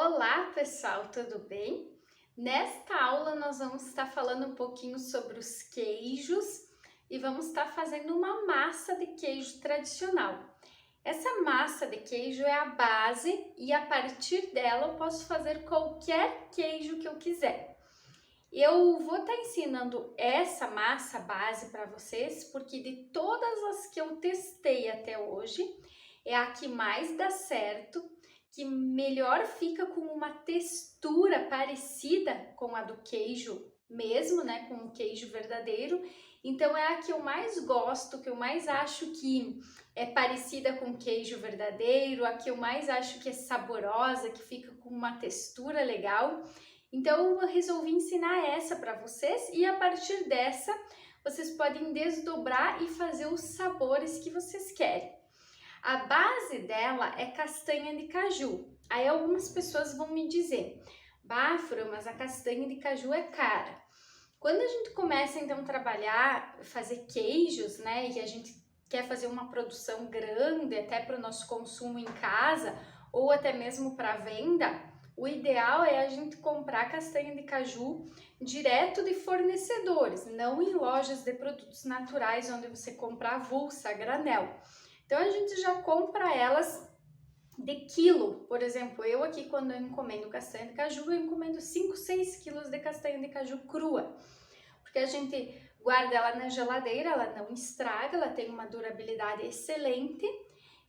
Olá, pessoal, tudo bem? Nesta aula nós vamos estar falando um pouquinho sobre os queijos e vamos estar fazendo uma massa de queijo tradicional. Essa massa de queijo é a base e a partir dela eu posso fazer qualquer queijo que eu quiser. Eu vou estar ensinando essa massa base para vocês porque de todas as que eu testei até hoje, é a que mais dá certo, que melhor fica com uma textura parecida com a do queijo mesmo, né, com o queijo verdadeiro. Então é a que eu mais gosto, que eu mais acho que é parecida com o queijo verdadeiro, a que eu mais acho que é saborosa, que fica com uma textura legal. Então eu resolvi ensinar essa para vocês e a partir dessa vocês podem desdobrar e fazer os sabores que vocês querem. A base dela é castanha de caju. Aí algumas pessoas vão me dizer, Báfora, mas a castanha de caju é cara. Quando a gente começa então a trabalhar, fazer queijos, né, e a gente quer fazer uma produção grande até para o nosso consumo em casa ou até mesmo para venda, o ideal é a gente comprar castanha de caju direto de fornecedores, não em lojas de produtos naturais onde você compra avulsa, a granel. Então a gente já compra elas de quilo. Por exemplo, eu aqui quando eu encomendo castanha de caju, eu encomendo 5, 6 quilos de castanha de caju crua. Porque a gente guarda ela na geladeira, ela não estraga, ela tem uma durabilidade excelente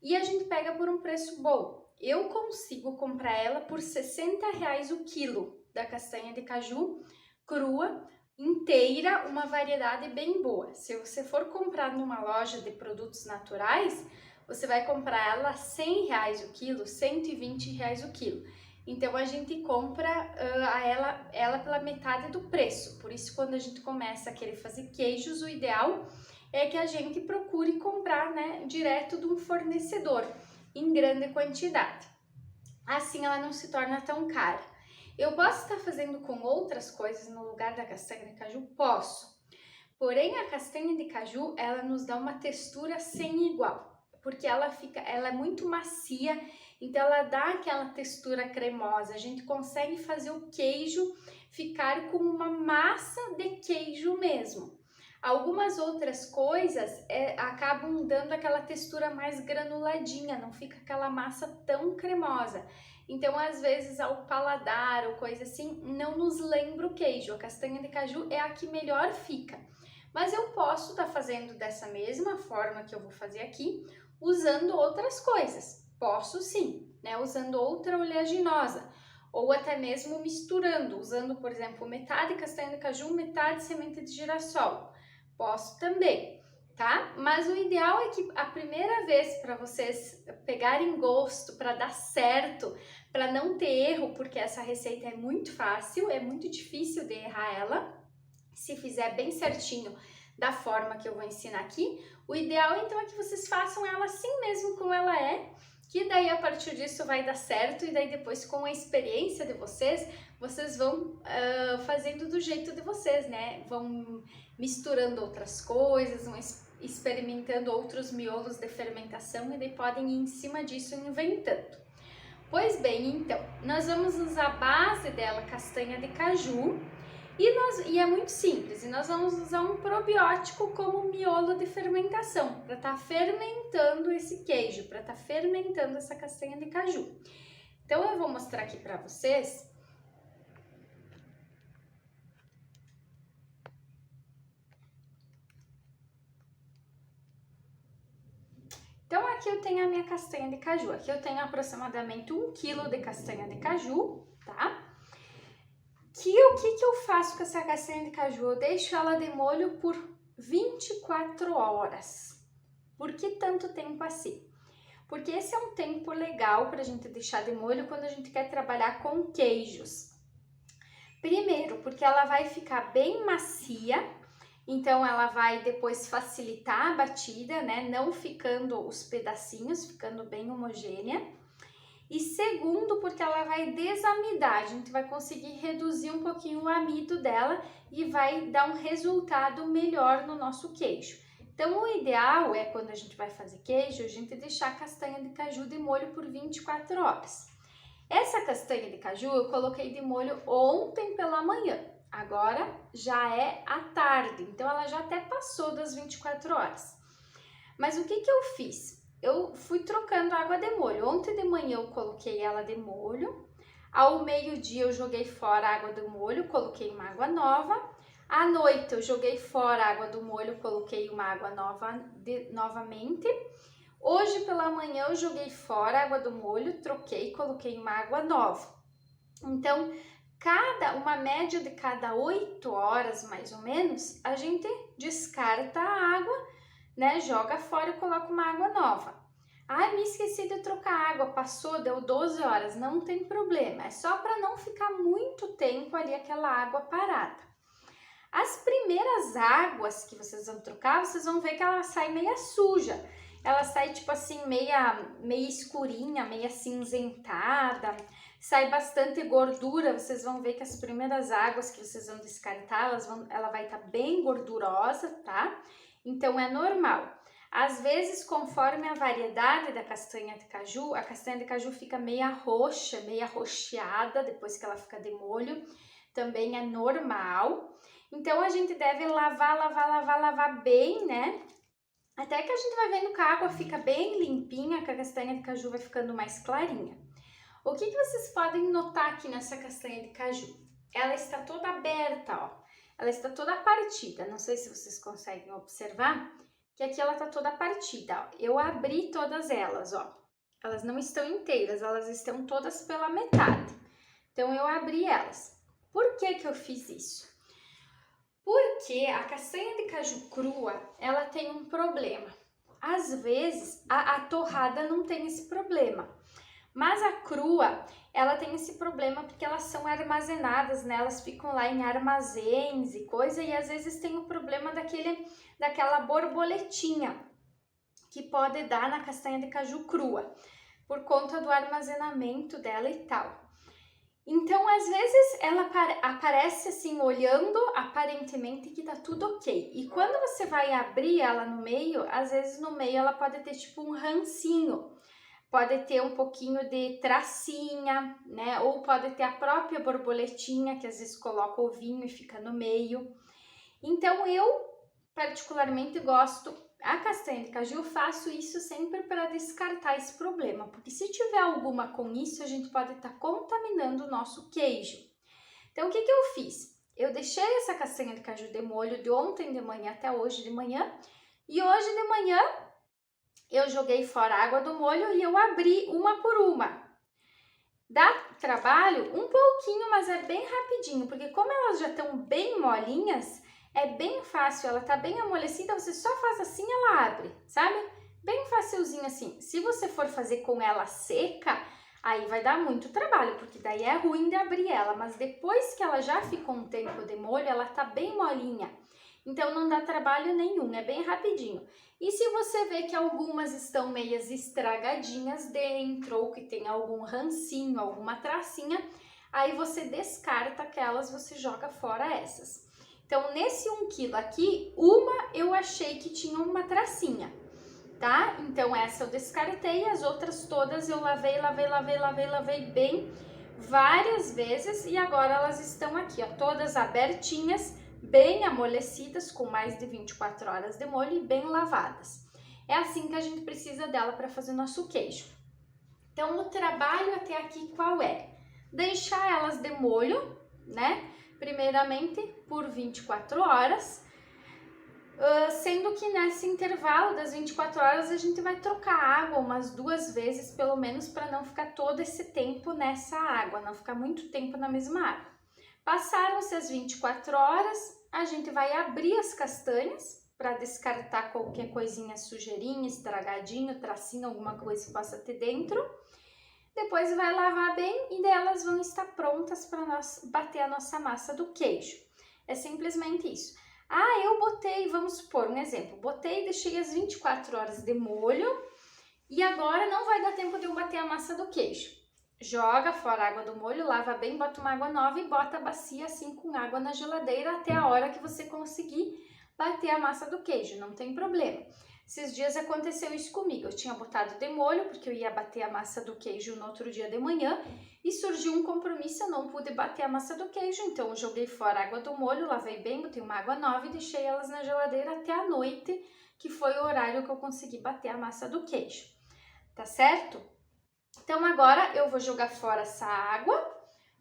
e a gente pega por um preço bom. Eu consigo comprar ela por R$60 o quilo da castanha de caju crua, inteira, uma variedade bem boa. Se você for comprar numa loja de produtos naturais, você vai comprar ela R$100 o quilo, R$120 o quilo. Então a gente compra ela pela metade do preço. Por isso, quando a gente começa a querer fazer queijos, o ideal é que a gente procure comprar, né, direto de um fornecedor em grande quantidade. Assim ela não se torna tão cara. Eu posso estar fazendo com outras coisas no lugar da castanha de caju? Posso. Porém, a castanha de caju, ela nos dá uma textura sem igual, porque ela é muito macia, então ela dá aquela textura cremosa. A gente consegue fazer o queijo ficar com uma massa de queijo mesmo. Algumas outras coisas acabam dando aquela textura mais granuladinha, não fica aquela massa tão cremosa. Então, às vezes, ao paladar ou coisa assim, não nos lembra o queijo. A castanha de caju é a que melhor fica. Mas eu posso estar fazendo dessa mesma forma que eu vou fazer aqui, usando outras coisas. Posso sim, né? Usando outra oleaginosa. Ou até mesmo misturando, usando, por exemplo, metade castanha de caju, metade semente de girassol. Posso também, tá? Mas o ideal é que a primeira vez para vocês pegarem gosto, para dar certo, para não ter erro, porque essa receita é muito fácil, é muito difícil de errar ela, se fizer bem certinho da forma que eu vou ensinar aqui, o ideal então é que vocês façam ela assim mesmo como ela é, que daí a partir disso vai dar certo e daí depois com a experiência de vocês, vocês vão fazendo do jeito de vocês, né? Vão misturando outras coisas, vão experimentando outros miolos de fermentação e daí podem ir em cima disso inventando. Pois bem, então, nós vamos usar a base dela, castanha de caju, e é muito simples, e nós vamos usar um probiótico como miolo de fermentação, para estar fermentando esse queijo, para estar fermentando essa castanha de caju. Então eu vou mostrar aqui para vocês. Então aqui eu tenho a minha castanha de caju, aqui eu tenho aproximadamente 1 quilo de castanha de caju, tá? O que eu faço com essa castanha de caju? Eu deixo ela de molho por 24 horas. Por que tanto tempo assim? Porque esse é um tempo legal para a gente deixar de molho quando a gente quer trabalhar com queijos. Primeiro, porque ela vai ficar bem macia, então ela vai depois facilitar a batida, né? Não ficando os pedacinhos, ficando bem homogênea. E segundo, porque ela vai desamidar, a gente vai conseguir reduzir um pouquinho o amido dela e vai dar um resultado melhor no nosso queijo. Então, o ideal é, quando a gente vai fazer queijo, a gente deixar a castanha de caju de molho por 24 horas. Essa castanha de caju eu coloquei de molho ontem pela manhã. Agora já é à tarde, então ela já até passou das 24 horas. Mas o que eu fiz? Eu fui trocando água de molho. Ontem de manhã eu coloquei ela de molho. Ao meio-dia eu joguei fora a água do molho, coloquei uma água nova. À noite eu joguei fora a água do molho, coloquei uma água nova novamente. Hoje pela manhã eu joguei fora a água do molho, troquei, coloquei uma água nova. Então, uma média de cada 8 horas, mais ou menos, a gente descarta a água, né? Joga fora e coloca uma água nova. Ai, me esqueci de trocar água, passou, deu 12 horas, não tem problema. É só para não ficar muito tempo ali aquela água parada. As primeiras águas que vocês vão trocar, vocês vão ver que ela sai meia suja. Ela sai tipo assim, meia escurinha, meia cinzentada. Sai bastante gordura, vocês vão ver que as primeiras águas que vocês vão descartar, ela vai estar bem gordurosa, tá? Então é normal. Às vezes, conforme a variedade da castanha de caju, a castanha de caju fica meia roxa, meia roxeada depois que ela fica de molho, também é normal. Então a gente deve lavar bem, né? Até que a gente vai vendo que a água fica bem limpinha, que a castanha de caju vai ficando mais clarinha. O que vocês podem notar aqui nessa castanha de caju? Ela está toda aberta, ó. Ela está toda partida. Não sei se vocês conseguem observar que aqui ela está toda partida, ó. Eu abri todas elas, ó. Elas não estão inteiras, elas estão todas pela metade. Então eu abri elas. Por que eu fiz isso? Porque a castanha de caju crua, ela tem um problema. Às vezes, a torrada não tem esse problema. Mas a crua, ela tem esse problema porque elas são armazenadas, né? Elas ficam lá em armazéns e coisa, e às vezes tem o problema daquela borboletinha que pode dar na castanha de caju crua, por conta do armazenamento dela e tal. Então, às vezes, ela aparece assim, olhando, aparentemente que tá tudo ok. E quando você vai abrir ela no meio, às vezes no meio ela pode ter tipo um rancinho. Pode ter um pouquinho de tracinha, né? Ou pode ter a própria borboletinha, que às vezes coloca ovinho e fica no meio. Então, eu particularmente gosto, a castanha de caju, eu faço isso sempre para descartar esse problema. Porque se tiver alguma com isso, a gente pode estar contaminando o nosso queijo. Então, o que eu fiz? Eu deixei essa castanha de caju de molho de ontem de manhã até hoje de manhã. E hoje de manhã, eu joguei fora a água do molho e eu abri uma por uma. Dá trabalho um pouquinho, mas é bem rapidinho, porque como elas já estão bem molinhas, é bem fácil, ela tá bem amolecida, você só faz assim, ela abre, sabe? Bem facilzinho assim. Se você for fazer com ela seca, aí vai dar muito trabalho, porque daí é ruim de abrir ela, mas depois que ela já ficou um tempo de molho, ela tá bem molinha. Então não dá trabalho nenhum, é bem rapidinho. E se você vê que algumas estão meias estragadinhas dentro, ou que tem algum rancinho, alguma tracinha, aí você descarta aquelas, você joga fora essas. Então, nesse 1 quilo aqui, uma eu achei que tinha uma tracinha, tá? Então, essa eu descartei, as outras todas eu lavei bem várias vezes e agora elas estão aqui, ó, todas abertinhas, bem amolecidas, com mais de 24 horas de molho e bem lavadas. É assim que a gente precisa dela para fazer o nosso queijo. Então, o trabalho até aqui qual é? Deixar elas de molho, né? Primeiramente por 24 horas, sendo que nesse intervalo das 24 horas a gente vai trocar água umas 2 vezes, pelo menos, para não ficar todo esse tempo nessa água, não ficar muito tempo na mesma água. Passaram-se as 24 horas, a gente vai abrir as castanhas para descartar qualquer coisinha sujeirinha, estragadinho, tracinho, alguma coisa que possa ter dentro. Depois vai lavar bem e daí elas vão estar prontas para nós bater a nossa massa do queijo. É simplesmente isso. Ah, eu botei, vamos supor um exemplo, botei e deixei as 24 horas de molho e agora não vai dar tempo de eu bater a massa do queijo. Joga fora a água do molho, lava bem, bota uma água nova e bota a bacia assim com água na geladeira até a hora que você conseguir bater a massa do queijo, não tem problema. Esses dias aconteceu isso comigo, eu tinha botado de molho, porque eu ia bater a massa do queijo no outro dia de manhã, e surgiu um compromisso, eu não pude bater a massa do queijo, então eu joguei fora a água do molho, lavei bem, botei uma água nova e deixei elas na geladeira até a noite, que foi o horário que eu consegui bater a massa do queijo, tá certo? Então agora eu vou jogar fora essa água,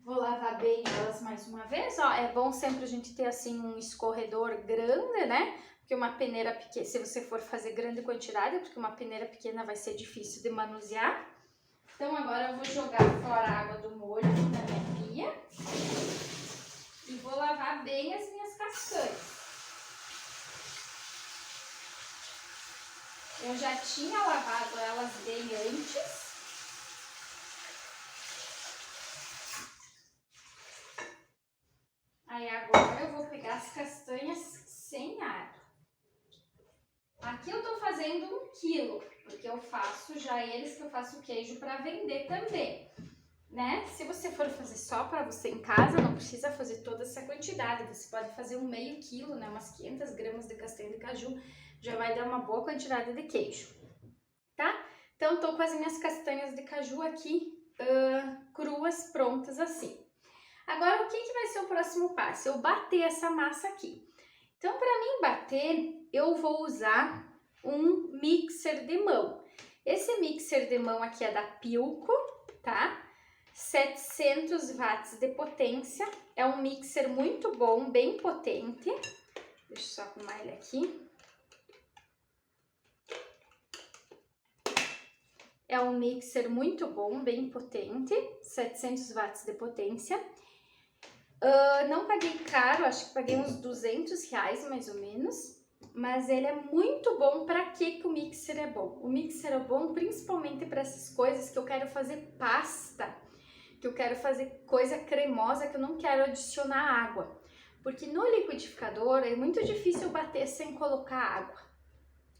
vou lavar bem elas mais uma vez, ó, é bom sempre a gente ter assim um escorredor grande, né? Porque uma peneira pequena, se você for fazer grande quantidade, porque uma peneira pequena vai ser difícil de manusear. Então agora eu vou jogar fora a água do molho da minha pia e vou lavar bem as minhas castanhas. Eu já tinha lavado elas bem antes. Aí agora eu vou pegar as castanhas sem água. Aqui eu tô fazendo 1 quilo, porque eu faço já eles que eu faço queijo para vender também, né? Se você for fazer só para você em casa, não precisa fazer toda essa quantidade. Você pode fazer um meio quilo, né? Umas 500 gramas de castanha de caju, já vai dar uma boa quantidade de queijo, tá? Então eu tô com as minhas castanhas de caju aqui cruas, prontas assim. Agora, o que vai ser o próximo passo? Eu bater essa massa aqui. Então, para mim bater, eu vou usar um mixer de mão. Esse mixer de mão aqui é da Philco, tá? 700 watts de potência. É um mixer muito bom, bem potente. Deixa eu só arrumar ele aqui. É um mixer muito bom, bem potente, 700 watts de potência. Não paguei caro, acho que paguei uns 200 reais mais ou menos, mas ele é muito bom. Para que o mixer é bom? O mixer é bom principalmente para essas coisas que eu quero fazer pasta, que eu quero fazer coisa cremosa, que eu não quero adicionar água, porque no liquidificador é muito difícil bater sem colocar água,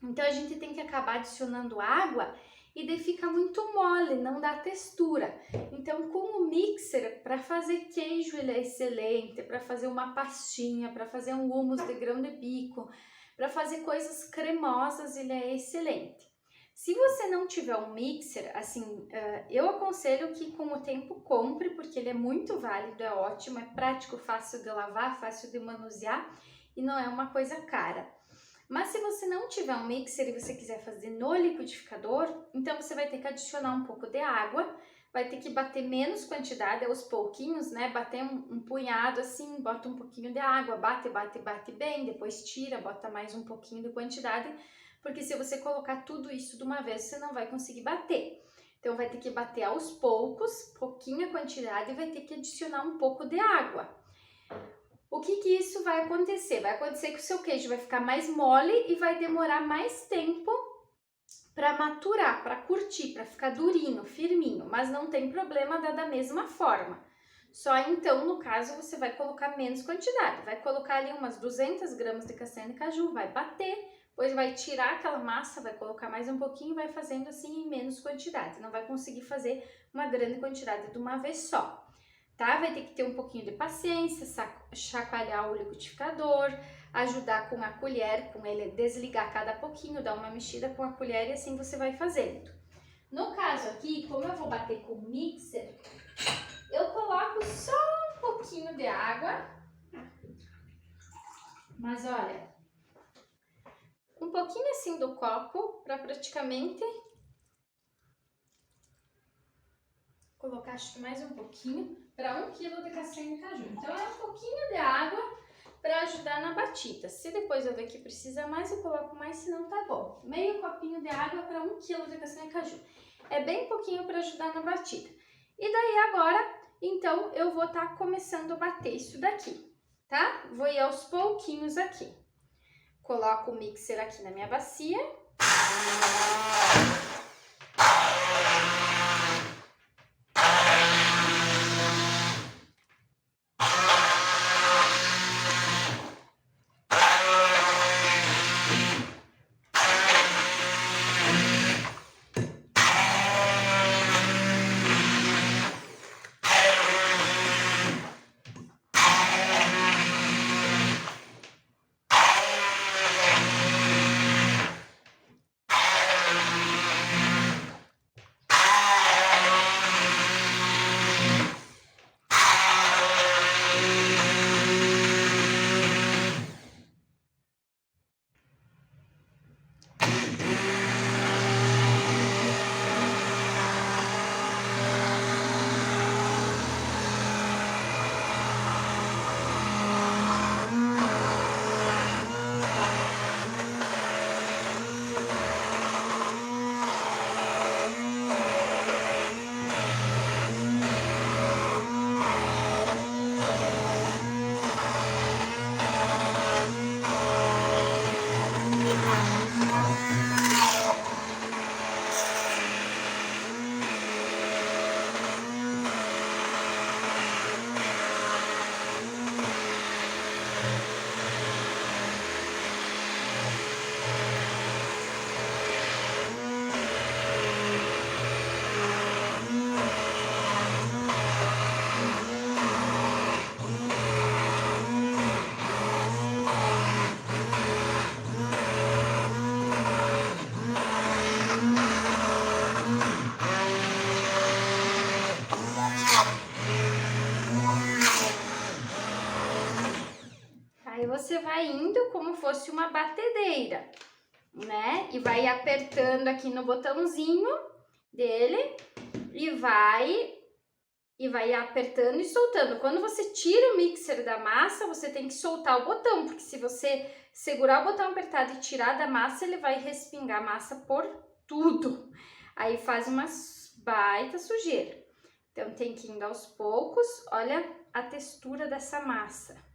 então a gente tem que acabar adicionando água e daí fica muito mole, não dá textura. Então com o mixer, para fazer queijo ele é excelente, para fazer uma pastinha, para fazer um hummus de grão de bico, para fazer coisas cremosas ele é excelente. Se você não tiver um mixer, assim, eu aconselho que com o tempo compre, porque ele é muito válido, é ótimo, é prático, fácil de lavar, fácil de manusear e não é uma coisa cara. Mas se você não tiver um mixer e você quiser fazer no liquidificador, então você vai ter que adicionar um pouco de água, vai ter que bater menos quantidade, aos pouquinhos, né? Bater um punhado assim, bota um pouquinho de água, bate, bate, bate bem, depois tira, bota mais um pouquinho de quantidade, porque se você colocar tudo isso de uma vez, você não vai conseguir bater. Então vai ter que bater aos poucos, pouquinha quantidade, e vai ter que adicionar um pouco de água. O que isso vai acontecer? Vai acontecer que o seu queijo vai ficar mais mole e vai demorar mais tempo para maturar, para curtir, para ficar durinho, firminho, mas não tem problema, dá da mesma forma. Só então, no caso, você vai colocar menos quantidade, vai colocar ali umas 200 gramas de castanha de caju, vai bater, depois vai tirar aquela massa, vai colocar mais um pouquinho e vai fazendo assim em menos quantidade, não vai conseguir fazer uma grande quantidade de uma vez só. Tá? Vai ter que ter um pouquinho de paciência, chacoalhar o liquidificador, ajudar com a colher, com ele desligar cada pouquinho, dar uma mexida com a colher e assim você vai fazendo. No caso aqui, como eu vou bater com o mixer, eu coloco só um pouquinho de água, mas olha, um pouquinho assim do copo para praticamente colocar, acho que mais um pouquinho, para 1 quilo de castanha de caju. Então é um pouquinho de água para ajudar na batida. Se depois eu ver que precisa mais, eu coloco mais, senão tá bom. Meio copinho de água para 1 quilo de castanha de caju. É bem pouquinho para ajudar na batida. E daí agora, então, eu vou estar começando a bater isso daqui, tá? Vou ir aos pouquinhos aqui. Coloco o mixer aqui na minha bacia. você vai indo como fosse uma batedeira, né? E vai apertando aqui no botãozinho dele e vai apertando e soltando. Quando você tira o mixer da massa, você tem que soltar o botão, porque se você segurar o botão apertado e tirar da massa, ele vai respingar massa por tudo. Aí faz uma baita sujeira. Então tem que ir aos poucos. Olha a textura dessa massa.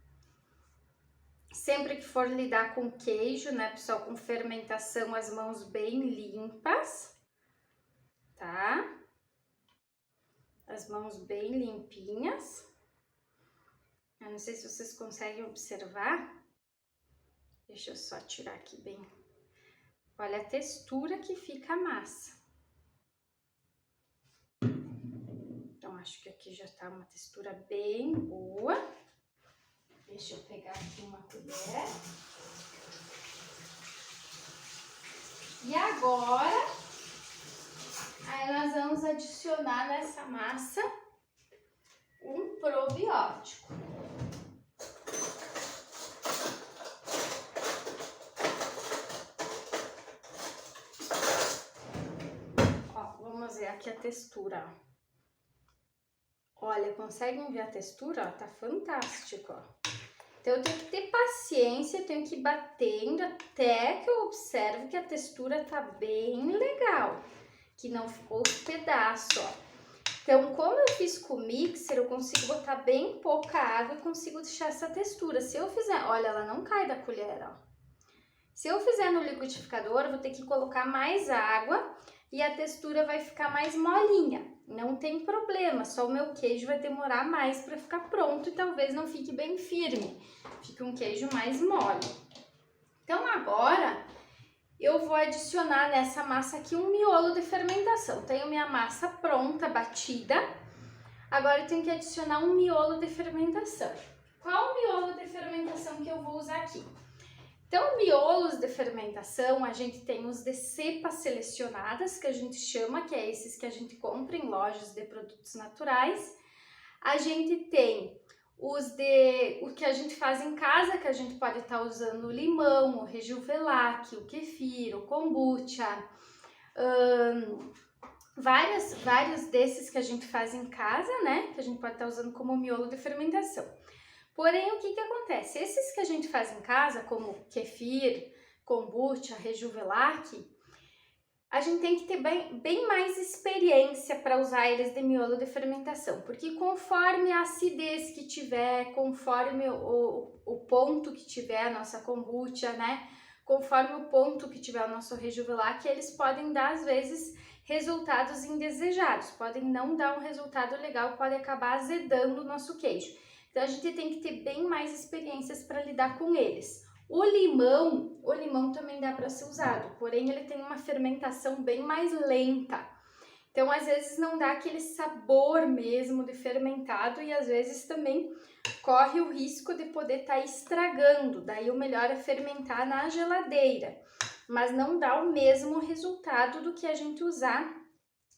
Sempre que for lidar com queijo, né, pessoal, com fermentação, as mãos bem limpas, tá? As mãos bem limpinhas. Eu não sei se vocês conseguem observar. Deixa eu só tirar aqui bem. Olha a textura que fica a massa. Então, acho que aqui já tá uma textura bem boa. Deixa eu pegar aqui uma colher. E agora, aí nós vamos adicionar nessa massa um probiótico. Ó, vamos ver aqui a textura, ó. Olha, conseguem ver a textura? Ó, tá fantástico, ó. Então, eu tenho que ter paciência, eu tenho que ir batendo até que eu observo que a textura tá bem legal, que não ficou os pedaços, ó. Então, como eu fiz com o mixer, eu consigo botar bem pouca água e consigo deixar essa textura. Se eu fizer, olha, ela não cai da colher, ó. Se eu fizer no liquidificador, eu vou ter que colocar mais água e a textura vai ficar mais molinha. Não tem problema, só o meu queijo vai demorar mais para ficar pronto e talvez não fique bem firme. Fique um queijo mais mole. Então agora eu vou adicionar nessa massa aqui um miolo de fermentação. Tenho minha massa pronta, batida. Agora eu tenho que adicionar um miolo de fermentação. Qual o miolo de fermentação que eu vou usar aqui? Então, miolos de fermentação, a gente tem os de cepas selecionadas, que a gente chama, que é esses que a gente compra em lojas de produtos naturais. A gente tem o que a gente faz em casa, que a gente pode estar usando o limão, o Rejuvelac, o kefir, o kombucha, vários desses que a gente faz em casa, né? Que a gente pode estar usando como miolo de fermentação. Porém, o que acontece? Esses que a gente faz em casa, como kefir, kombucha, Rejuvelac, a gente tem que ter bem mais experiência para usar eles de miolo de fermentação, porque conforme a acidez que tiver, conforme o ponto que tiver a nossa kombucha, né? Conforme o ponto que tiver o nosso Rejuvelac, eles podem dar, às vezes, resultados indesejados, podem não dar um resultado legal, pode acabar azedando o nosso queijo. Então, a gente tem que ter bem mais experiências para lidar com eles. O limão também dá para ser usado, porém ele tem uma fermentação bem mais lenta. Então, às vezes não dá aquele sabor mesmo de fermentado e às vezes também corre o risco de poder estar estragando. Daí o melhor é fermentar na geladeira, mas não dá o mesmo resultado do que a gente usar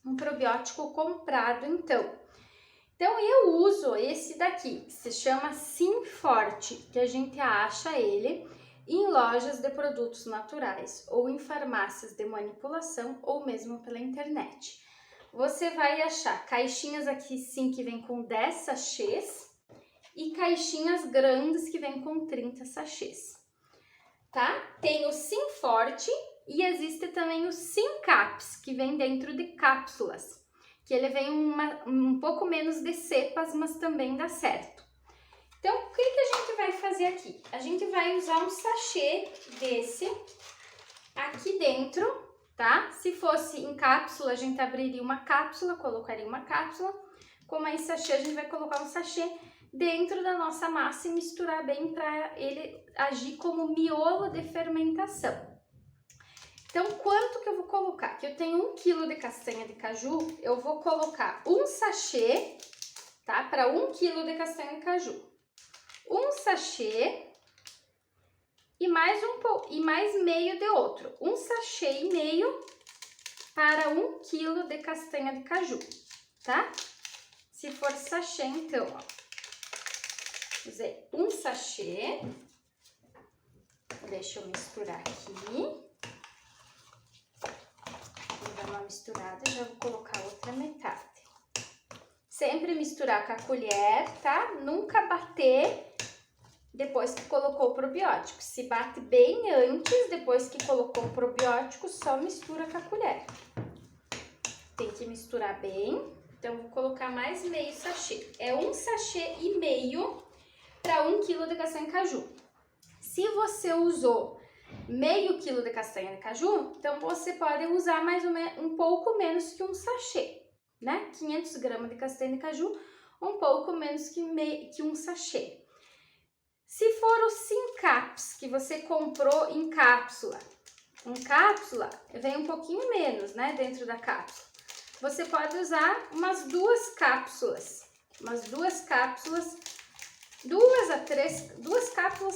um probiótico comprado, então. Então, eu uso esse daqui, que se chama Simforte, que a gente acha ele em lojas de produtos naturais ou em farmácias de manipulação ou mesmo pela internet. Você vai achar caixinhas aqui sim que vem com 10 sachês e caixinhas grandes que vem com 30 sachês, tá? Tem o Simforte e existe também o Simcaps, que vem dentro de cápsulas, que ele vem um pouco menos de cepas, mas também dá certo. Então, o que a gente vai fazer aqui? A gente vai usar um sachê desse aqui dentro, tá? Se fosse em cápsula, a gente abriria uma cápsula, colocaria uma cápsula. Como é em sachê, a gente vai colocar um sachê dentro da nossa massa e misturar bem para ele agir como miolo de fermentação. Então, quanto que eu vou colocar? Aqui eu tenho 1 kg de castanha de caju, eu vou colocar um sachê, tá? Para 1 kg de castanha de caju. Um sachê e mais meio de outro. Um sachê e meio para 1 kg de castanha de caju, tá? Se for sachê, então, ó. Usei um sachê Deixa eu misturar aqui. Vou dar uma misturada e já vou colocar a outra metade. Sempre misturar com a colher, tá? Nunca bater depois que colocou o probiótico. Se bate bem antes, depois que colocou o probiótico, só mistura com a colher. Tem que misturar bem. Então, vou colocar mais meio sachê. É 1,5 sachê para 1 kg de castanha de caju. Se você usou meio quilo de castanha de caju, então você pode usar mais ou menos um pouco menos que um sachê, né? 500 gramas de castanha de caju, um pouco menos que um sachê. Se for o Sincaps que você comprou em cápsula vem um pouquinho menos, né, dentro da cápsula. Você pode usar umas 2 cápsulas, duas cápsulas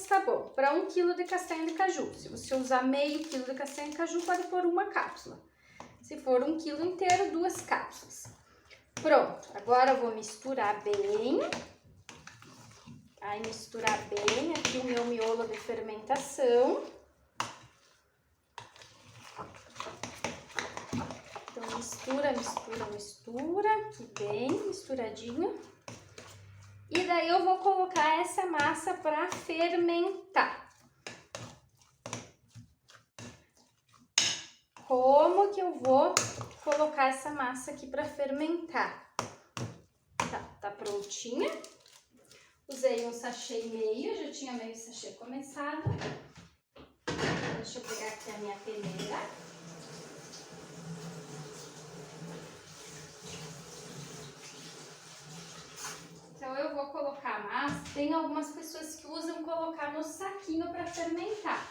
tá bom, para 1 kg de castanha de caju. Se você usar meio quilo de castanha de caju, pode pôr uma cápsula. Se for 1 kg inteiro, 2 cápsulas. Pronto, agora eu vou misturar bem. Aí, misturar bem aqui o meu miolo de fermentação. Então, mistura, aqui bem misturadinho. E daí eu vou colocar essa massa para fermentar. Como que eu vou colocar essa massa aqui para fermentar? Tá prontinha. Usei 1,5 sachê, já tinha meio sachê começado. Deixa eu pegar aqui a minha peneira. Então, eu vou colocar a massa. Tem algumas pessoas que usam colocar no saquinho para fermentar.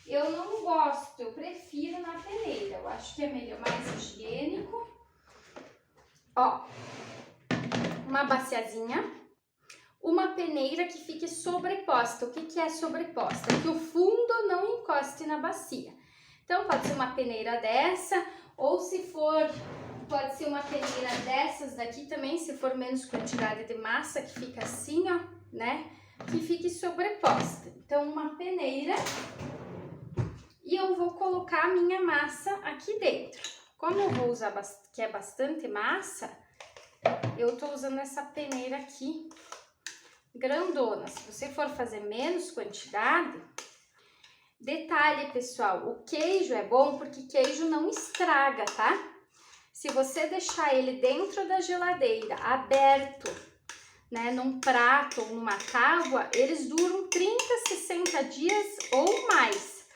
Eu não gosto, eu prefiro na peneira. Eu acho que é melhor, mais higiênico. Ó, uma baciazinha, uma peneira que fique sobreposta. O que é sobreposta? Que o fundo não encoste na bacia. Então, pode ser uma peneira dessa, ou se for... Pode ser uma peneira dessas daqui também, se for menos quantidade de massa, que fica assim, ó, né? Que fique sobreposta. Então, uma peneira. E eu vou colocar a minha massa aqui dentro. Como eu vou usar, que é bastante massa, eu tô usando essa peneira aqui, grandona. Se você for fazer menos quantidade... Detalhe, pessoal, o queijo é bom porque queijo não estraga, tá? Se você deixar ele dentro da geladeira, aberto, né, num prato ou numa tábua, eles duram 30, 60 dias ou mais.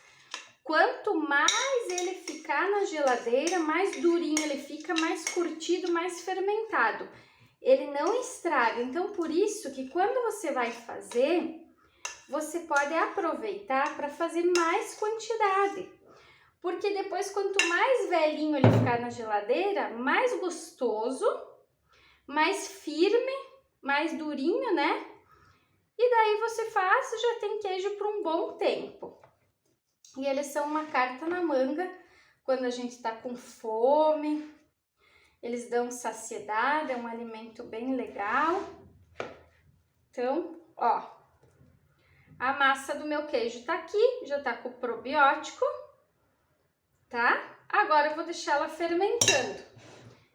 Quanto mais ele ficar na geladeira, mais durinho ele fica, mais curtido, mais fermentado. Ele não estraga. Então, por isso que quando você vai fazer, você pode aproveitar para fazer mais quantidade. Porque depois, quanto mais velhinho ele ficar na geladeira, mais gostoso, mais firme, mais durinho, né? E daí você faz e já tem queijo por um bom tempo. E eles são uma carta na manga quando a gente tá com fome. Eles dão saciedade, é um alimento bem legal. Então, ó, a massa do meu queijo tá aqui, já tá com o probiótico. Tá? Agora eu vou deixar ela fermentando.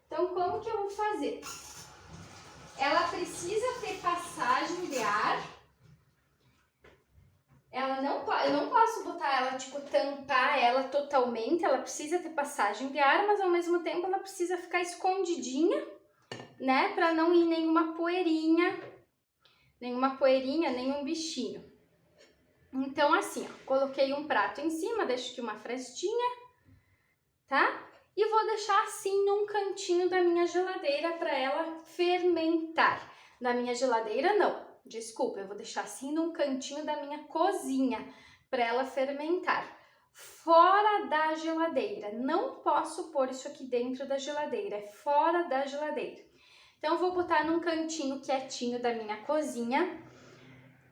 Então, como que eu vou fazer? Ela precisa ter passagem de ar. Eu não posso botar ela, tipo, tampar ela totalmente. Ela precisa ter passagem de ar, mas ao mesmo tempo ela precisa ficar escondidinha, né? Pra não ir nenhuma poeirinha, nenhum bichinho. Então, assim, ó, coloquei um prato em cima, deixo aqui uma frestinha, tá? E vou deixar assim num cantinho da minha geladeira para ela fermentar. Da minha geladeira não, desculpa, eu vou deixar assim num cantinho da minha cozinha para ela fermentar. Fora da geladeira, não posso pôr isso aqui dentro da geladeira, é fora da geladeira. Então, eu vou botar num cantinho quietinho da minha cozinha,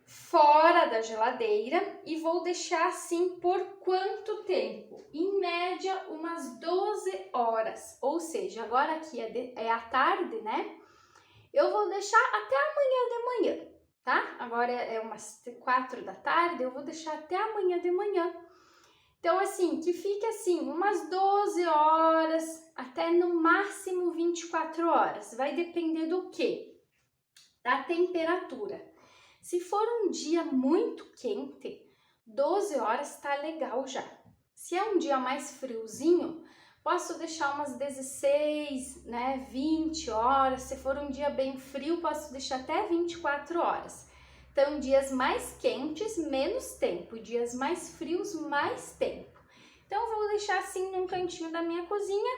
fora da geladeira, e vou deixar assim por quanto tempo? Em média, umas 12 horas. Ou seja, agora aqui é à tarde, né? Eu vou deixar até amanhã de manhã, tá? Agora é umas 4 da tarde, eu vou deixar até amanhã de manhã. Então, assim, que fique assim, umas 12 horas, até no máximo 24 horas. Vai depender do quê? Da temperatura. Se for um dia muito quente, 12 horas tá legal já. Se é um dia mais friozinho, posso deixar umas 16, né, 20 horas. Se for um dia bem frio, posso deixar até 24 horas. Então, dias mais quentes, menos tempo. Dias mais frios, mais tempo. Então, eu vou deixar assim num cantinho da minha cozinha,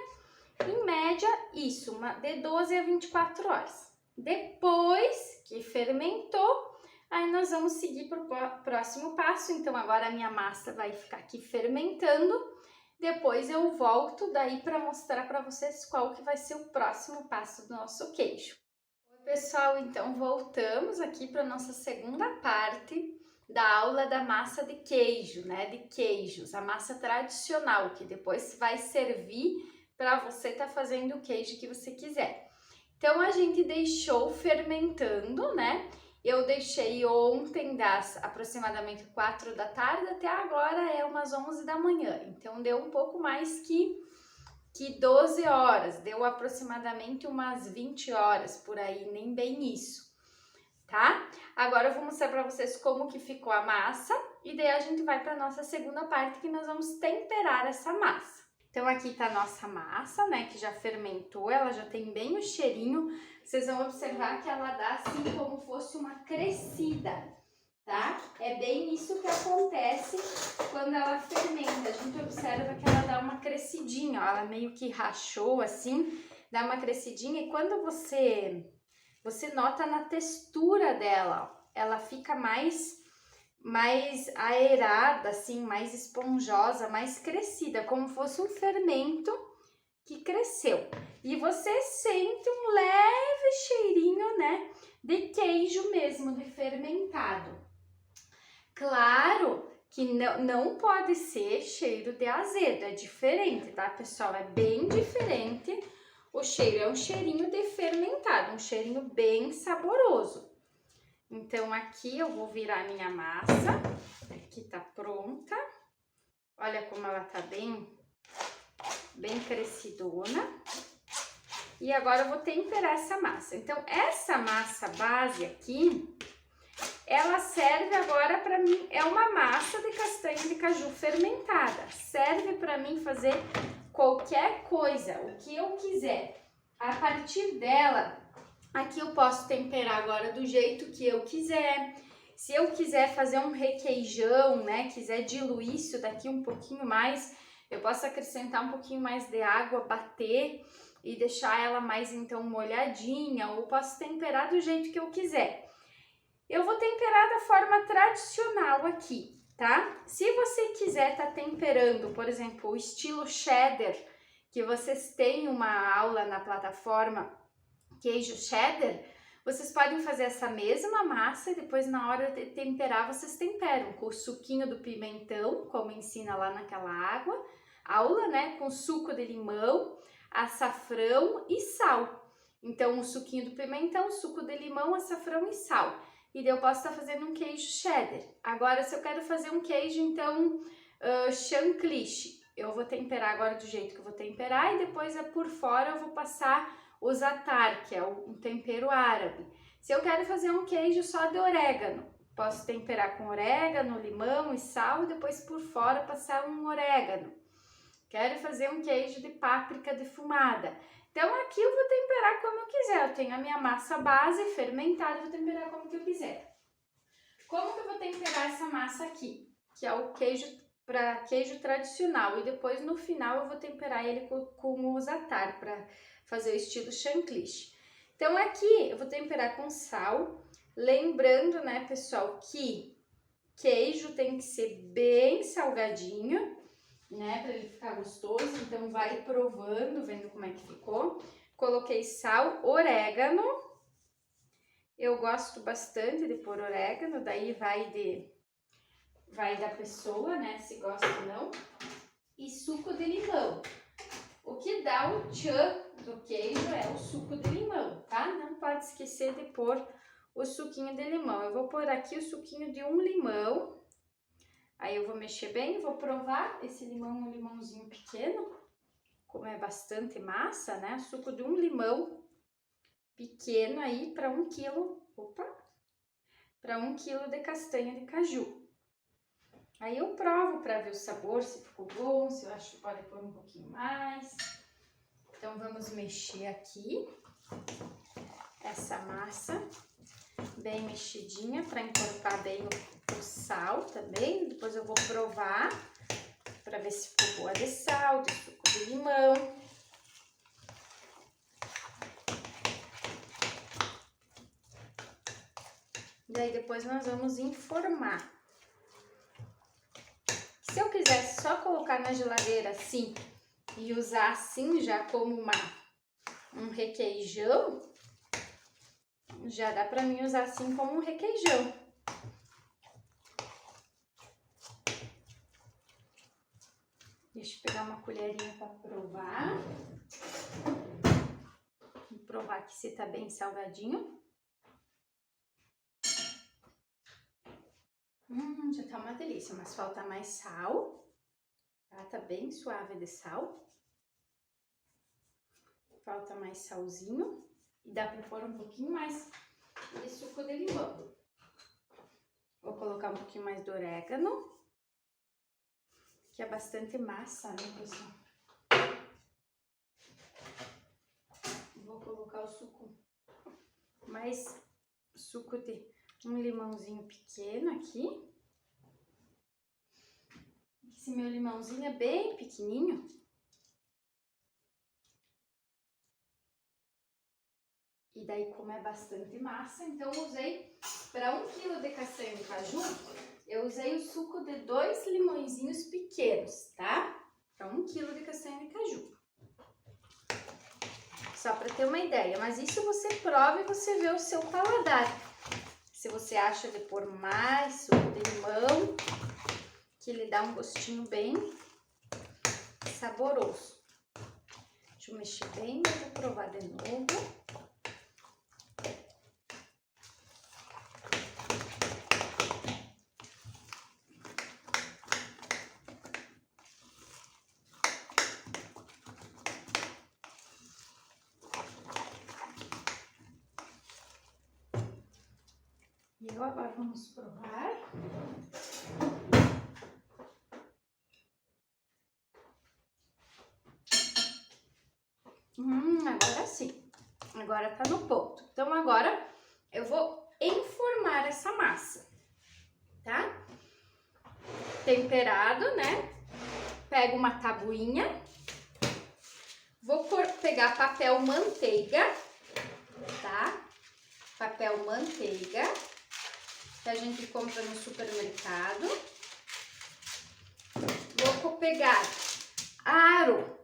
em média, isso, de 12 a 24 horas. Depois que fermentou, aí nós vamos seguir para o próximo passo. Então, agora a minha massa vai ficar aqui fermentando. Depois eu volto daí para mostrar para vocês qual que vai ser o próximo passo do nosso queijo. Pessoal, então voltamos aqui para nossa segunda parte da aula da massa de queijo, né? De queijos, a massa tradicional, que depois vai servir para você estar fazendo o queijo que você quiser. Então, a gente deixou fermentando, né? Eu deixei ontem das aproximadamente 4 da tarde até agora é umas 11 da manhã. Então, deu um pouco mais que 12 horas, deu aproximadamente umas 20 horas por aí, nem bem isso, tá? Agora eu vou mostrar para vocês como que ficou a massa e daí a gente vai para nossa segunda parte que nós vamos temperar essa massa. Então aqui tá a nossa massa, né, que já fermentou, ela já tem bem o cheirinho. Vocês vão observar que ela dá assim como fosse uma crescida, tá? É bem isso que acontece quando ela fermenta. A gente observa que ela dá uma crescidinha, ó, ela meio que rachou assim, dá uma crescidinha e quando você nota na textura dela, ó, ela fica mais aerada, assim, mais esponjosa, mais crescida, como fosse um fermento que cresceu. E você sente um leve cheirinho, né, de queijo mesmo, de fermentado. Claro que não pode ser cheiro de azedo, é diferente, tá, pessoal? É bem diferente. O cheiro é um cheirinho de fermentado, um cheirinho bem saboroso. Então, aqui eu vou virar minha massa, aqui tá pronta. Olha como ela tá bem crescidona. E agora eu vou temperar essa massa. Então, essa massa base aqui, ela serve agora para mim, é uma massa de castanha de caju fermentada. Serve para mim fazer qualquer coisa, o que eu quiser. A partir dela, aqui eu posso temperar agora do jeito que eu quiser. Se eu quiser fazer um requeijão, né, quiser diluir isso daqui um pouquinho mais, eu posso acrescentar um pouquinho mais de água, bater e deixar ela mais então molhadinha, ou posso temperar do jeito que eu quiser. Eu vou temperar da forma tradicional aqui, tá? Se você quiser tá temperando, por exemplo, o estilo cheddar, que vocês têm uma aula na plataforma Queijo Cheddar, vocês podem fazer essa mesma massa e depois na hora de temperar vocês temperam com o suquinho do pimentão, como ensina lá naquela aula, né, com suco de limão, açafrão e sal. Então o suquinho do pimentão, suco de limão, açafrão e sal. E daí eu posso estar fazendo um queijo cheddar. Agora, se eu quero fazer um queijo, então, chantilly, eu vou temperar agora do jeito que eu vou temperar e depois por fora eu vou passar o za'atar, que é um tempero árabe. Se eu quero fazer um queijo só de orégano, posso temperar com orégano, limão e sal e depois por fora passar um orégano. Quero fazer um queijo de páprica defumada. Então aqui eu vou temperar como eu quiser. Eu tenho a minha massa base fermentada, vou temperar como que eu quiser. Como que eu vou temperar essa massa aqui? Que é o queijo para queijo tradicional. E depois no final eu vou temperar ele com o za'atar para fazer o estilo chantilly. Então aqui eu vou temperar com sal. Lembrando, né, pessoal, que queijo tem que ser bem salgadinho, né, para ele ficar gostoso. Então vai provando, vendo como é que ficou. Coloquei sal, orégano. Eu gosto bastante de pôr orégano, daí vai da pessoa, né, se gosta ou não. E suco de limão. O que dá o tchan do queijo é o suco de limão, tá? Não pode esquecer de pôr o suquinho de limão. Eu vou pôr aqui o suquinho de um limão. Aí eu vou mexer bem, vou provar. Esse limão é um limãozinho pequeno, como é bastante massa, né? Suco de um limão pequeno aí para 1 quilo, para 1 quilo de castanha de caju. Aí eu provo para ver o sabor, se ficou bom, se eu acho que pode pôr um pouquinho mais. Então vamos mexer aqui essa massa bem mexidinha para encorpar bem o sal também. Depois eu vou provar para ver se ficou boa de sal, de suco de limão. Daí depois nós vamos enformar. Se eu quisesse só colocar na geladeira assim e usar assim já como um requeijão, já dá pra mim usar assim como um requeijão. Deixa eu pegar uma colherinha para provar. Vou provar aqui se tá bem salgadinho. Já tá uma delícia, mas falta mais sal. Tá bem suave de sal. Falta mais salzinho. E dá pra pôr um pouquinho mais de suco de limão. Vou colocar um pouquinho mais de orégano. Que é bastante massa, né, pessoal? Vou colocar o suco, mais suco de um limãozinho pequeno aqui. Esse meu limãozinho é bem pequenininho. E daí, como é bastante massa, então eu usei para 1 quilo de castanha de caju, eu usei o suco de 2 limõezinhos pequenos, tá? Para 1 quilo de castanha de caju. Só para ter uma ideia, mas isso você prova e você vê o seu paladar. Se você acha de pôr mais suco de limão, que lhe dá um gostinho bem saboroso. Deixa eu mexer bem, eu vou provar de novo. E agora vamos provar. Agora sim. Agora tá no ponto. Então agora eu vou enformar essa massa, tá? Temperado, né? Pego uma tabuinha. Vou pegar papel manteiga, tá? Papel manteiga, que a gente compra no supermercado. Vou pegar aro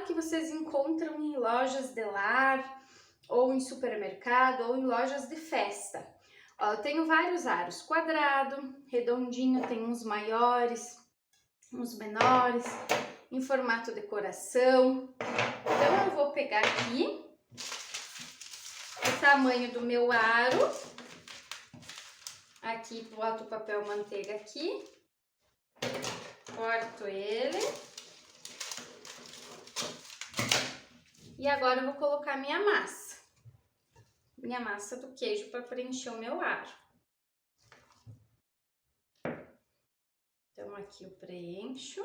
que vocês encontram em lojas de lar, ou em supermercado, ou em lojas de festa. Ó, eu tenho vários aros, quadrado, redondinho, tem uns maiores, uns menores, em formato de coração. Então, eu vou pegar aqui o tamanho do meu aro. Aqui, boto o papel manteiga aqui. Corto ele. E agora eu vou colocar minha massa do queijo para preencher o meu aro. Então aqui eu preencho.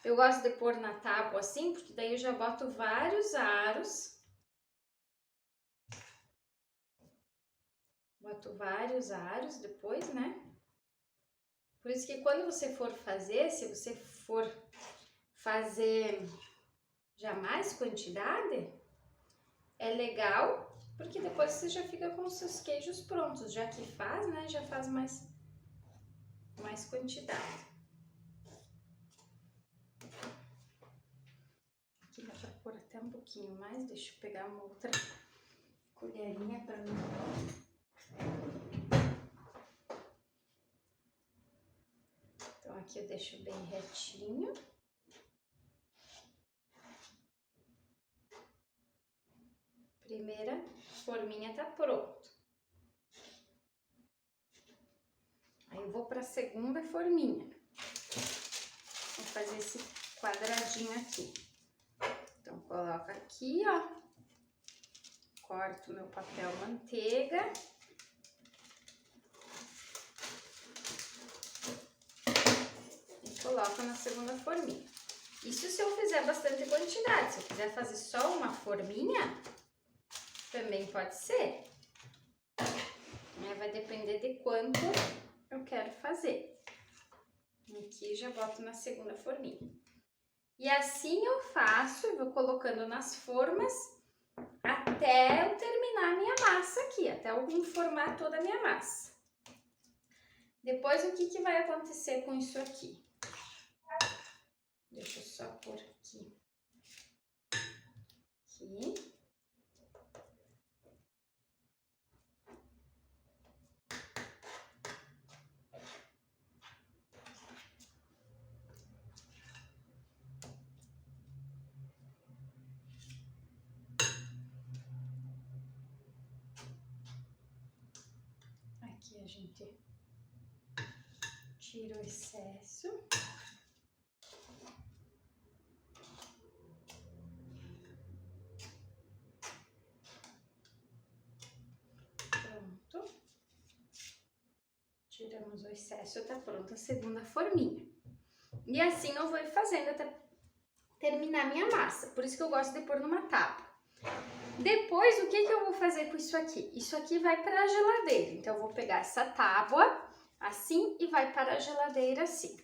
Eu gosto de pôr na tábua assim, porque daí eu já boto vários aros. Boto vários aros depois, né? Por isso que quando você for fazer, se você for fazer já mais quantidade, é legal, porque depois você já fica com os seus queijos prontos, já que faz, né? Já faz mais quantidade. Aqui dá pra pôr até um pouquinho mais, deixa eu pegar uma outra colherinha para mim. Então aqui eu deixo bem retinho. Primeira forminha tá pronto. eu vou para a segunda forminha. Vou fazer esse quadradinho aqui. Então, coloco aqui, ó. Corto meu papel manteiga. E coloco na segunda forminha. Isso se eu fizer bastante quantidade. Se eu quiser fazer só uma forminha, também pode ser. Vai depender de quanto eu quero fazer. Aqui já boto na segunda forminha. E assim eu faço, eu vou colocando nas formas até eu terminar a minha massa aqui, até eu formar toda a minha massa. Depois, o que vai acontecer com isso aqui? Deixa eu só pôr aqui. Aqui. Aqui a gente tira o excesso. Pronto. Tiramos o excesso, tá pronta a segunda forminha. E assim eu vou fazendo até terminar minha massa. Por isso que eu gosto de pôr numa tábua. Depois, o que eu vou fazer com isso aqui? Isso aqui vai para a geladeira. Então, eu vou pegar essa tábua assim e vai para a geladeira assim.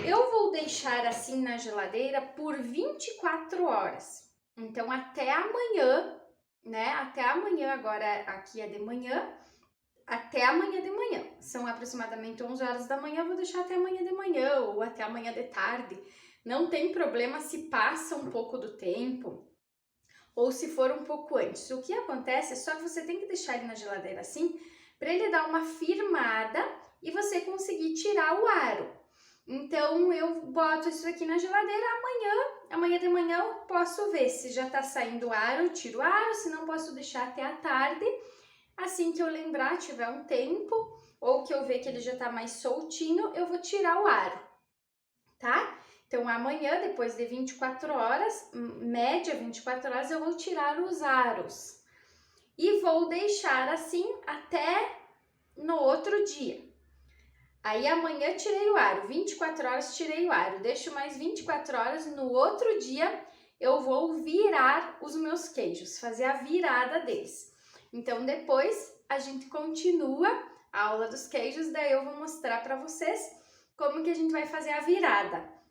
Eu vou deixar assim na geladeira por 24 horas. Então, até amanhã, né? Até amanhã, agora aqui é de manhã, até amanhã de manhã. São aproximadamente 11 horas da manhã, eu vou deixar até amanhã de manhã ou até amanhã de tarde. Não tem problema se passa um pouco do tempo ou se for um pouco antes. O que acontece é só que você tem que deixar ele na geladeira assim, para ele dar uma firmada e você conseguir tirar o aro. Então, eu boto isso aqui na geladeira, amanhã de manhã eu posso ver se já tá saindo o aro, eu tiro o aro, se não posso deixar até a tarde. Assim que eu lembrar, tiver um tempo, ou que eu ver que ele já tá mais soltinho, eu vou tirar o aro, tá? Então, amanhã, depois de 24 horas, média 24 horas, eu vou tirar os aros. E vou deixar assim até no outro dia. Aí, amanhã tirei o aro, 24 horas tirei o aro. Deixo mais 24 horas, no outro dia eu vou virar os meus queijos, fazer a virada deles. Então, depois a gente continua a aula dos queijos, daí eu vou mostrar para vocês como que a gente vai fazer a virada.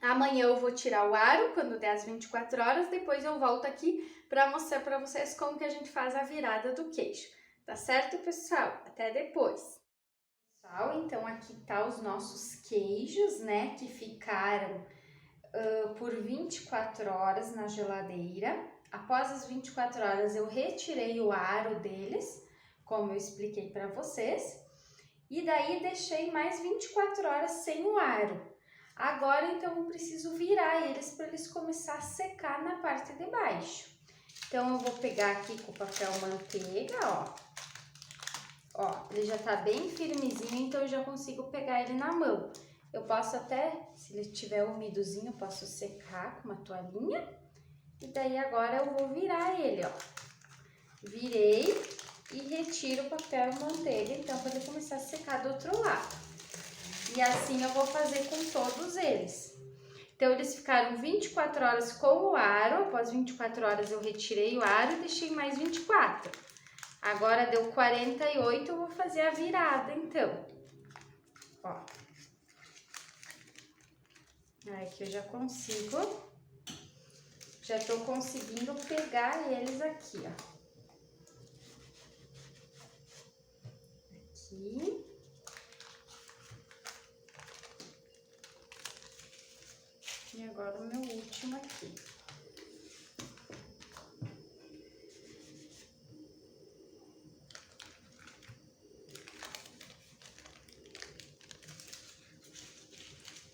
Amanhã eu vou tirar o aro quando der as 24 horas, depois eu volto aqui para mostrar para vocês como que a gente faz a virada do queijo. Tá certo, pessoal? Até depois! Pessoal, então aqui tá os nossos queijos, né, que ficaram por 24 horas na geladeira. Após as 24 horas eu retirei o aro deles, como eu expliquei para vocês, e daí deixei mais 24 horas sem o aro. Agora, então, eu preciso virar eles para eles começar a secar na parte de baixo. Então, eu vou pegar aqui com o papel manteiga, ó. Ó, ele já tá bem firmezinho, então eu já consigo pegar ele na mão. Eu posso até, se ele estiver umidozinho, eu posso secar com uma toalhinha. E daí, agora eu vou virar ele, ó. Virei e retiro o papel manteiga, então, para ele começar a secar do outro lado. E assim eu vou fazer com todos eles. Então, eles ficaram 24 horas com o aro. Após 24 horas eu retirei o aro e deixei mais 24. Agora deu 48, eu vou fazer a virada, então. Ó. Aí que eu já consigo. Já tô conseguindo pegar eles aqui, ó. Aqui. E agora o meu último aqui.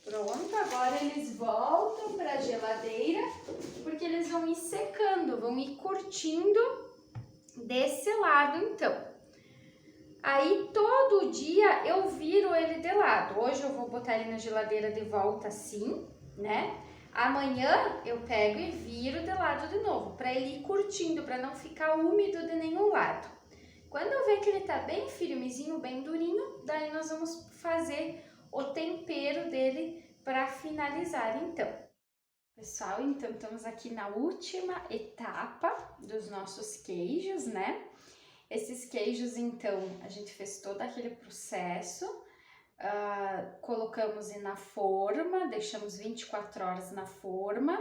Pronto, agora eles voltam para a geladeira, porque eles vão ir secando, vão ir curtindo desse lado, então. Aí todo dia eu viro ele de lado. Hoje eu vou botar ele na geladeira de volta assim, né? Amanhã eu pego e viro de lado de novo, para ele ir curtindo, para não ficar úmido de nenhum lado. Quando eu ver que ele tá bem firmezinho, bem durinho, daí nós vamos fazer o tempero dele para finalizar então. Pessoal, então estamos aqui na última etapa dos nossos queijos, né? Esses queijos, então, a gente fez todo aquele processo, colocamos na forma, deixamos 24 horas na forma,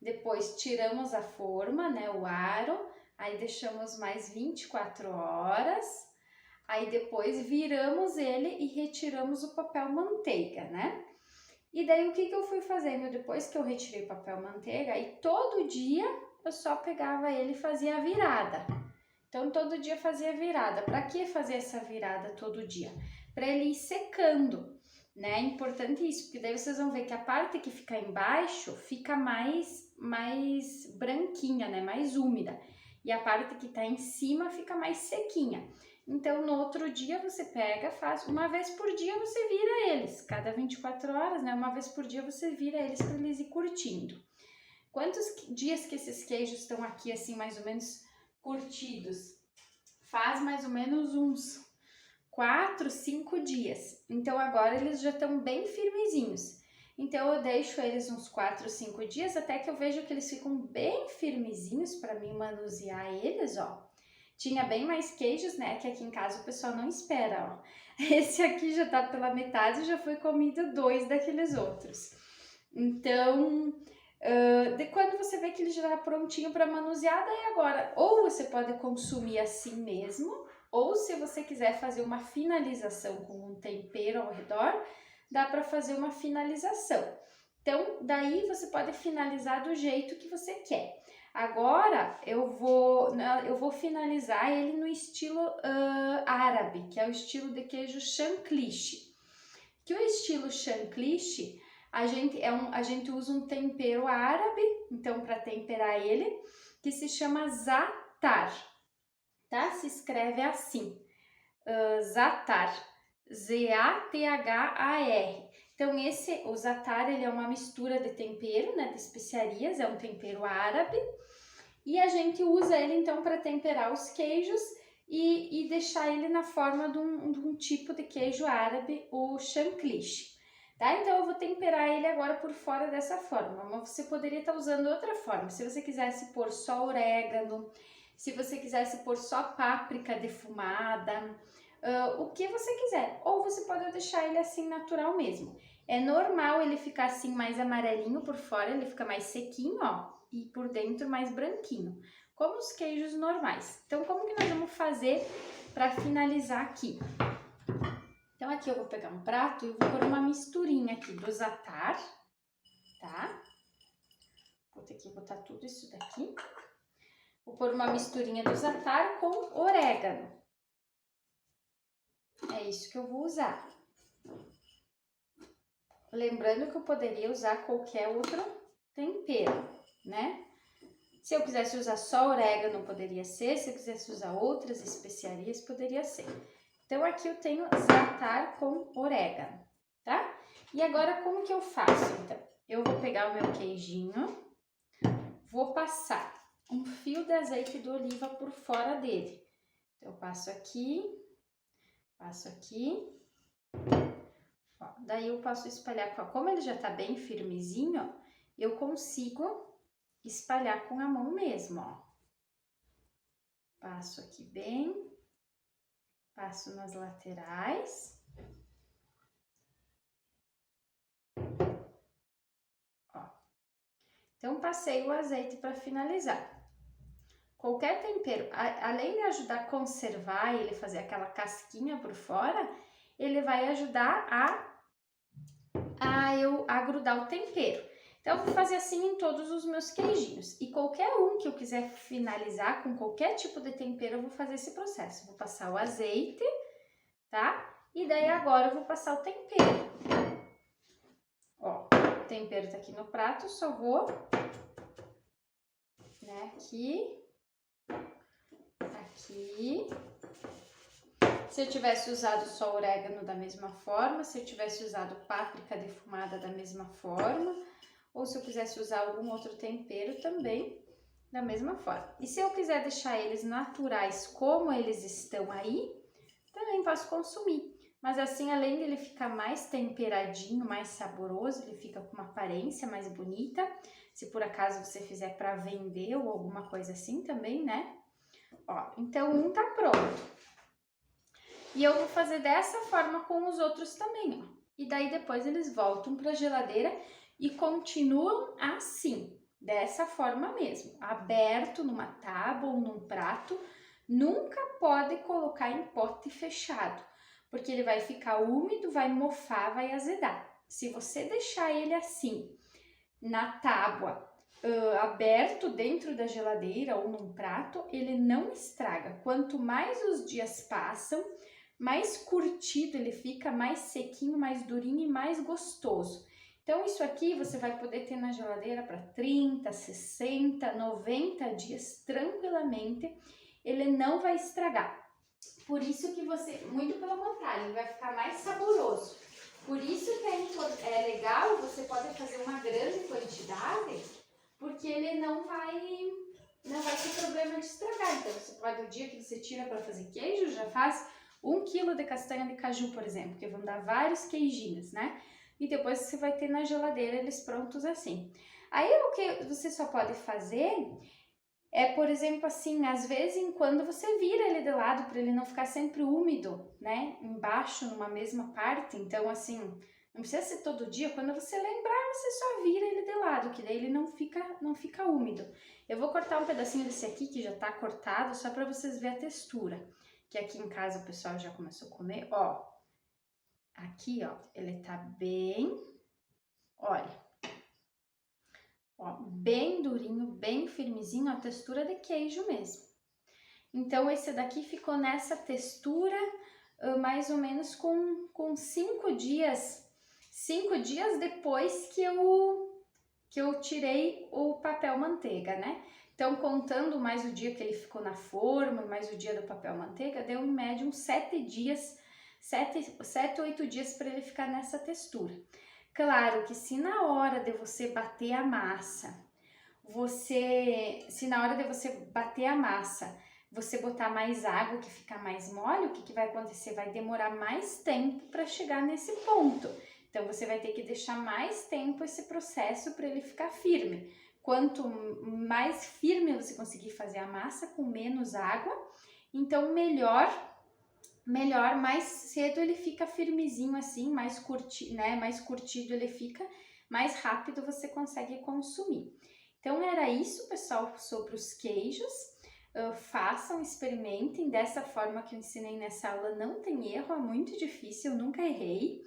depois tiramos a forma, né, o aro, aí deixamos mais 24 horas, aí depois viramos ele e retiramos o papel manteiga, né? E daí o que eu fui fazendo depois que eu retirei o papel manteiga, aí todo dia eu só pegava ele e fazia a virada. Então, todo dia fazia virada. Para que fazer essa virada todo dia? Para ele ir secando, né? É importante isso, porque daí vocês vão ver que a parte que fica embaixo fica mais branquinha, né? Mais úmida. E a parte que tá em cima fica mais sequinha. Então, no outro dia você pega, faz uma vez por dia você vira eles. Cada 24 horas, né? Uma vez por dia você vira eles para eles ir curtindo. Quantos dias que esses queijos estão aqui, assim, mais ou menos curtidos? Faz mais ou menos uns 4, 5 dias. Então agora eles já estão bem firmezinhos. Então eu deixo eles uns 4, 5 dias até que eu vejo que eles ficam bem firmezinhos para mim manusear eles, ó. Tinha bem mais queijos, né? Que aqui em casa o pessoal não espera, ó. Esse aqui já tá pela metade, já foi comido 2 daqueles outros. Então, de quando você vê que ele já tá prontinho para manusear, daí agora, ou você pode consumir assim mesmo, ou se você quiser fazer uma finalização com um tempero ao redor, dá para fazer uma finalização. Então, daí você pode finalizar do jeito que você quer. Agora, eu vou finalizar ele no estilo árabe, que é o estilo de queijo chantilly. Que o estilo chantilly, a gente usa um tempero árabe, então para temperar ele, que se chama za'atar, tá? Se escreve assim, za'atar, Z-A-T-H-A-R. Então o za'atar, ele é uma mistura de tempero, né, de especiarias, é um tempero árabe, e a gente usa ele então para temperar os queijos e deixar ele na forma de um tipo de queijo árabe, o chantilly. Tá? Então eu vou temperar ele agora por fora dessa forma, mas você poderia estar usando outra forma. Se você quisesse pôr só orégano, se você quisesse pôr só páprica defumada, o que você quiser. Ou você pode deixar ele assim natural mesmo. É normal ele ficar assim mais amarelinho por fora, ele fica mais sequinho, ó, e por dentro mais branquinho, como os queijos normais. Então, como que nós vamos fazer para finalizar aqui? Então, aqui eu vou pegar um prato e vou pôr uma misturinha aqui do za'atar, tá? Vou ter que botar tudo isso daqui. Vou pôr uma misturinha do za'atar com orégano. É isso que eu vou usar. Lembrando que eu poderia usar qualquer outro tempero, né? Se eu quisesse usar só orégano, poderia ser. Se eu quisesse usar outras especiarias, poderia ser. Então, aqui eu tenho za'atar com orégano, tá? E agora, como que eu faço, então? Eu vou pegar o meu queijinho, vou passar um fio de azeite de oliva por fora dele. Então, eu passo aqui, ó, daí eu posso espalhar, como ele já tá bem firmezinho, eu consigo espalhar com a mão mesmo, ó. Passo aqui bem. Passo nas laterais. Ó. Então, passei o azeite para finalizar. Qualquer tempero, além de ajudar a conservar ele, fazer aquela casquinha por fora, ele vai ajudar a grudar o tempero. Então, eu vou fazer assim em todos os meus queijinhos. E qualquer um que eu quiser finalizar com qualquer tipo de tempero, eu vou fazer esse processo. Vou passar o azeite, tá? E daí agora eu vou passar o tempero. Ó, o tempero tá aqui no prato, só vou, né, aqui, Se eu tivesse usado só orégano da mesma forma, se eu tivesse usado páprica defumada da mesma forma, ou se eu quisesse usar algum outro tempero também da mesma forma. E se eu quiser deixar eles naturais como eles estão aí, também posso consumir. Mas assim, além dele ficar mais temperadinho, mais saboroso, ele fica com uma aparência mais bonita. Se por acaso você fizer para vender ou alguma coisa assim também, né? Ó, então um tá pronto. E eu vou fazer dessa forma com os outros também, ó. E daí depois eles voltam para a geladeira e continuam assim, dessa forma mesmo, aberto numa tábua ou num prato. Nunca pode colocar em pote fechado, porque ele vai ficar úmido, vai mofar, vai azedar. Se você deixar ele assim, na tábua, aberto dentro da geladeira ou num prato, ele não estraga. Quanto mais os dias passam, mais curtido ele fica, mais sequinho, mais durinho e mais gostoso. Então isso aqui você vai poder ter na geladeira para 30, 60, 90 dias tranquilamente. Ele não vai estragar. Por isso que você, muito pelo contrário, ele vai ficar mais saboroso. Por isso que é legal, você pode fazer uma grande quantidade, porque ele não vai ter problema de estragar. Então você pode, o dia que você tira para fazer queijo, já faz 1 quilo de castanha de caju, por exemplo, que vão dar vários queijinhos, né? E depois você vai ter na geladeira eles prontos assim. Aí o que você só pode fazer é, por exemplo, assim, às vezes em quando você vira ele de lado para ele não ficar sempre úmido, né? Embaixo, numa mesma parte. Então, assim, não precisa ser todo dia. Quando você lembrar, você só vira ele de lado, que daí ele não fica úmido. Eu vou cortar um pedacinho desse aqui, que já tá cortado, só para vocês verem a textura. Que aqui em casa o pessoal já começou a comer, ó. Aqui, ó, ele tá bem, olha. Ó, bem durinho, bem firmezinho, a textura de queijo mesmo. Então, esse daqui ficou nessa textura mais ou menos com 5 dias. 5 dias depois que eu tirei o papel manteiga, né? Então, contando mais o dia que ele ficou na forma, mais o dia do papel manteiga, deu em média uns 7 dias, 7, 8 dias para ele ficar nessa textura. Claro que se na hora de você bater a massa, você botar mais água que fica mais mole, o que vai acontecer? Vai demorar mais tempo para chegar nesse ponto. Então você vai ter que deixar mais tempo esse processo para ele ficar firme. Quanto mais firme você conseguir fazer a massa com menos água, então melhor, mais cedo ele fica firmezinho assim, mais curtido ele fica, mais rápido você consegue consumir. Então era isso, pessoal, sobre os queijos. Façam, experimentem dessa forma que eu ensinei nessa aula, não tem erro, é muito difícil, eu nunca errei,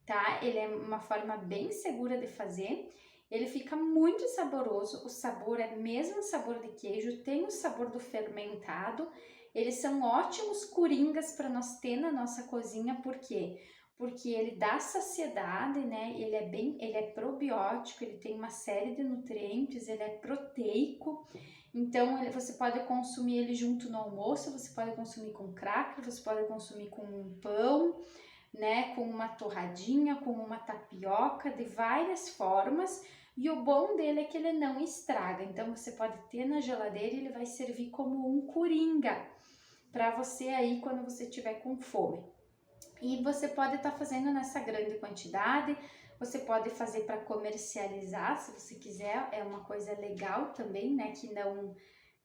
tá? Ele é uma forma bem segura de fazer. Ele fica muito saboroso, o sabor é mesmo sabor de queijo, tem o sabor do fermentado. Eles são ótimos coringas para nós ter na nossa cozinha, por quê? Porque ele dá saciedade, né? Ele é probiótico, ele tem uma série de nutrientes, ele é proteico. Então você pode consumir ele junto no almoço, você pode consumir com cracker, você pode consumir com um pão, né? Com uma torradinha, com uma tapioca, de várias formas. E o bom dele é que ele não estraga. Então você pode ter na geladeira e ele vai servir como um coringa para você aí quando você tiver com fome. E você pode estar fazendo nessa grande quantidade, você pode fazer para comercializar, se você quiser, é uma coisa legal também, né, que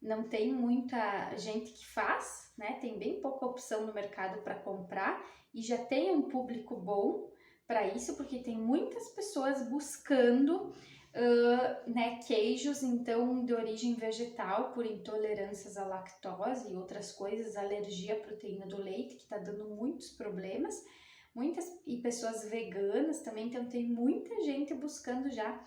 não tem muita gente que faz, né, tem bem pouca opção no mercado para comprar e já tem um público bom para isso, porque tem muitas pessoas buscando né, queijos então de origem vegetal por intolerâncias à lactose e outras coisas, alergia à proteína do leite, que está dando muitos problemas, e pessoas veganas também, então tem muita gente buscando já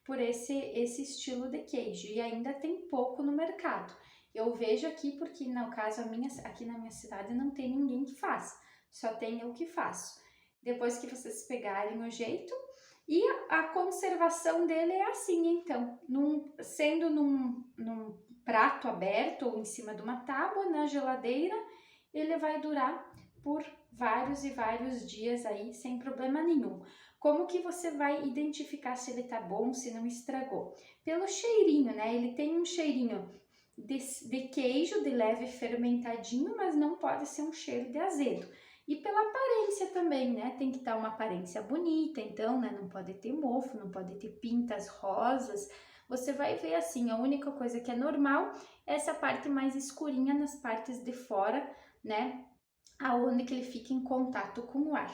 por esse estilo de queijo e ainda tem pouco no mercado. Eu vejo aqui porque no caso aqui na minha cidade não tem ninguém que faz, só tem eu que faço. Depois que vocês pegarem o jeito, e a conservação dele é assim, então, sendo num prato aberto ou em cima de uma tábua, na geladeira, ele vai durar por vários e vários dias aí sem problema nenhum. Como que você vai identificar se ele tá bom, se não estragou? Pelo cheirinho, né? Ele tem um cheirinho de queijo, de leve fermentadinho, mas não pode ser um cheiro de azedo. E pela aparência também, né? Tem que estar uma aparência bonita, então, né? Não pode ter mofo, não pode ter pintas rosas. Você vai ver assim, a única coisa que é normal é essa parte mais escurinha nas partes de fora, né? Aonde que ele fica em contato com o ar.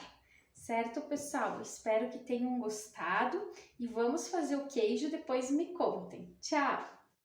Certo, pessoal? Espero que tenham gostado e vamos fazer o queijo, depois me contem. Tchau!